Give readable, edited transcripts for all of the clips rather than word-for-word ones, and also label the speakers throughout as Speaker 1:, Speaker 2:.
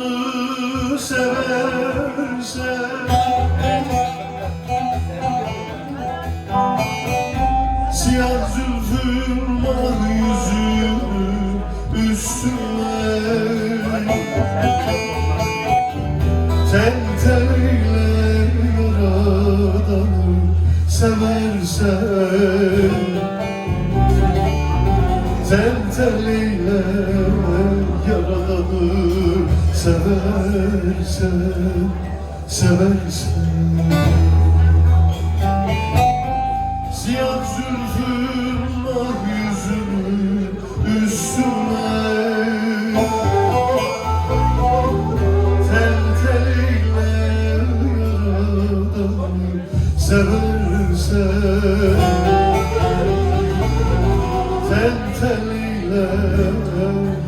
Speaker 1: yaradanı seversen, siyah zülfün mah yüzünü üstüne tel tel eyle yaradanı seversen, tel tel eyle yaradanı seversen, seversen. Siyah zülfün ah yüzünü üstüne tel tel eyle yaradanı seversen, tel tel eyle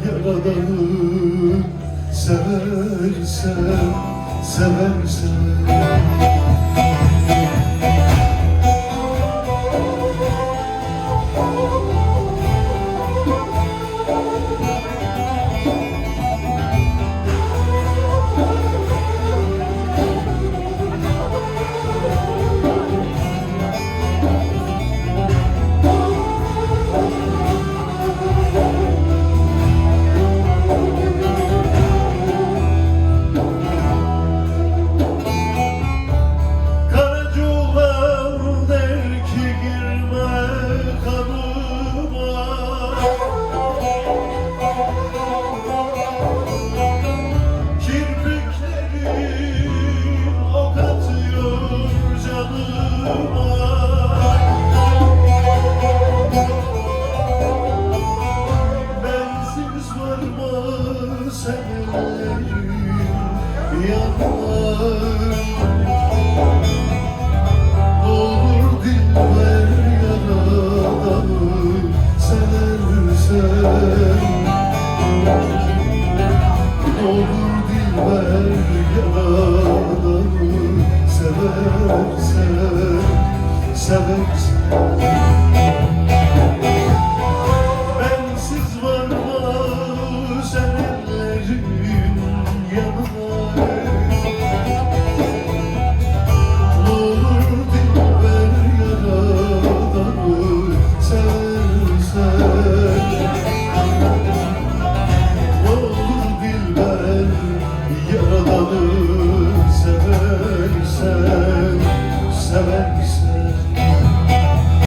Speaker 1: yaradanı seversen, seversen. Olur dilber yaradanı seversen, olur dilber yaradanı seversen, seversen. Bensiz var mı sen ellerin yanına, olur dilber yaradanı seversen, olur dilber yaradanı seversen, seversen.